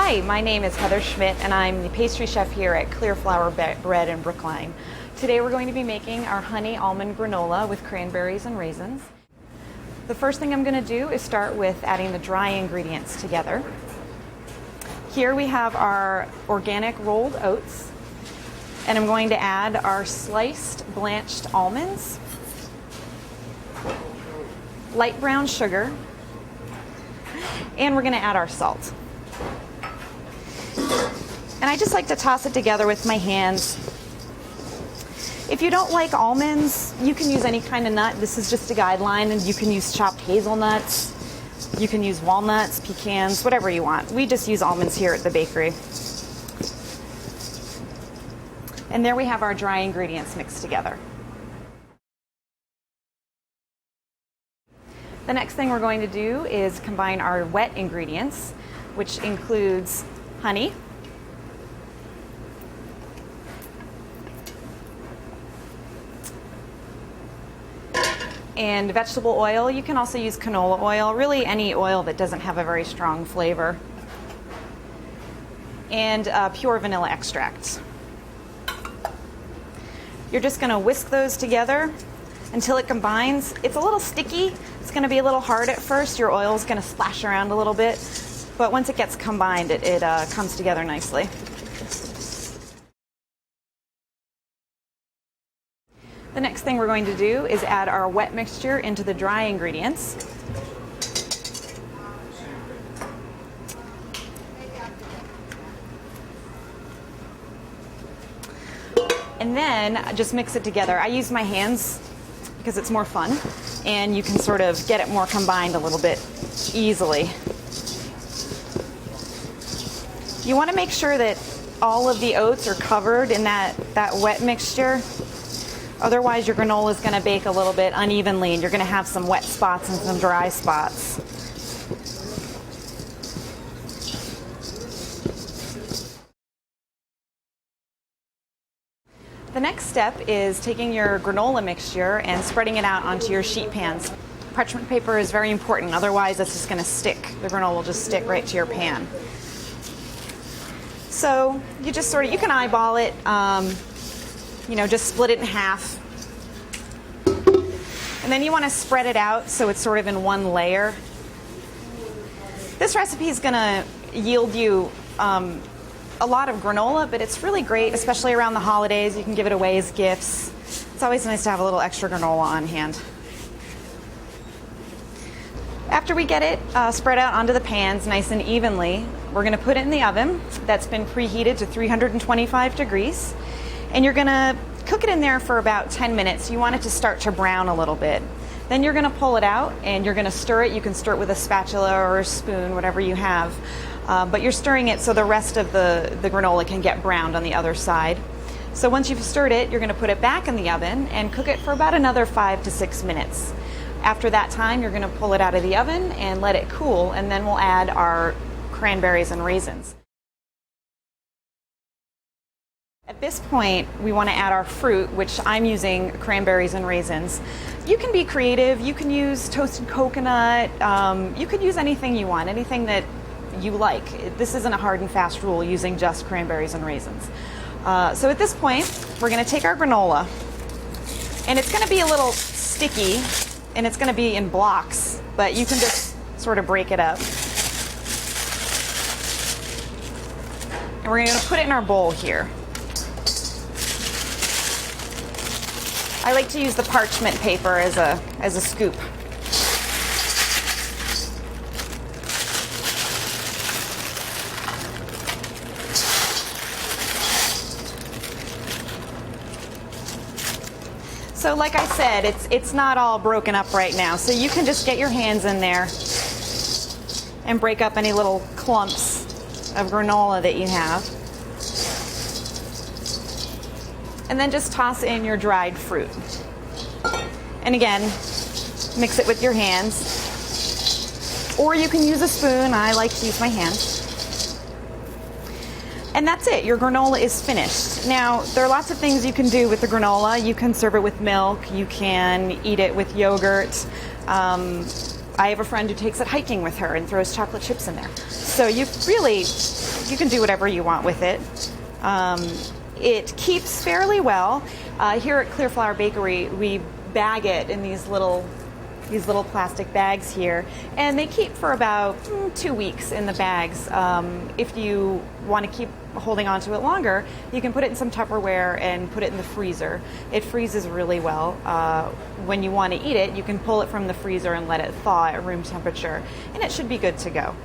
Hi, my name is Heather Schmidt and I'm the pastry chef here at Clear Flour Bread in Brookline. Today we're going to be making our honey almond granola with cranberries and raisins. The first thing I'm going to do is start with adding the dry ingredients together. Here we have our organic rolled oats, and I'm going to add our sliced blanched almonds, light brown sugar, and we're going to add our salt. And I just like to toss it together with my hands. If you don't like almonds, you can use any kind of nut. This is just a guideline, and you can use chopped hazelnuts, you can use walnuts, pecans, whatever you want. We just use almonds here at the bakery. And there we have our dry ingredients mixed together. The next thing we're going to do is combine our wet ingredients, which includes honey, and vegetable oil. You can also use canola oil, really any oil that doesn't have a very strong flavor, and pure vanilla extract. You're just going to whisk those together until it combines. It's a little sticky. It's going to be a little hard at first. Your oil is going to splash around a little bit, but once it gets combined, it comes together nicely. The next thing we're going to do is add our wet mixture into the dry ingredients. And then just mix it together. I use my hands because it's more fun, and you can sort of get it more combined a little bit easily. You want to make sure that all of the oats are covered in that wet mixture. Otherwise, your granola is going to bake a little bit unevenly, and you're going to have some wet spots and some dry spots. The next step is taking your granola mixture and spreading it out onto your sheet pans. Parchment paper is very important, otherwise it's just going to stick. The granola will just stick right to your pan. So you just you can eyeball it, just split it in half. And then you want to spread it out so it's sort of in one layer. This recipe is going to yield you a lot of granola, but it's really great, especially around the holidays. You can give it away as gifts. It's always nice to have a little extra granola on hand. After we get it spread out onto the pans nice and evenly, we're going to put it in the oven that's been preheated to 325 degrees. And you're going to cook it in there for about 10 minutes. You want it to start to brown a little bit. Then you're going to pull it out and you're going to stir it. You can stir it with a spatula or a spoon, whatever you have. But you're stirring it so the rest of the granola can get browned on the other side. So once you've stirred it, you're going to put it back in the oven and cook it for about another 5 to 6 minutes. After that time, you're going to pull it out of the oven and let it cool, and then we'll add our cranberries and raisins. At this point, we want to add our fruit, which I'm using cranberries and raisins. You can be creative. You can use toasted coconut. You could use anything you want, anything that you like. This isn't a hard and fast rule using just cranberries and raisins. So at this point, we're going to take our granola, and it's going to be a little sticky, and it's going to be in blocks, but you can just sort of break it up. And we're going to put it in our bowl here. I like to use the parchment paper as a scoop. So like I said, it's not all broken up right now, so you can just get your hands in there and break up any little clumps of granola that you have. And then just toss in your dried fruit. And again, mix it with your hands. Or you can use a spoon. I like to use my hands. And that's it. Your granola is finished. Now, there are lots of things you can do with the granola. You can serve it with milk. You can eat it with yogurt. I have a friend who takes it hiking with her and throws chocolate chips in there. So you can do whatever you want with it. It keeps fairly well. Here at Clear Flour Bakery, we bag it in these little plastic bags here, and they keep for about 2 weeks in the bags. If you want to keep holding on to it longer, you can put it in some Tupperware and put it in the freezer. It freezes really well. When you want to eat it, you can pull it from the freezer and let it thaw at room temperature, and it should be good to go.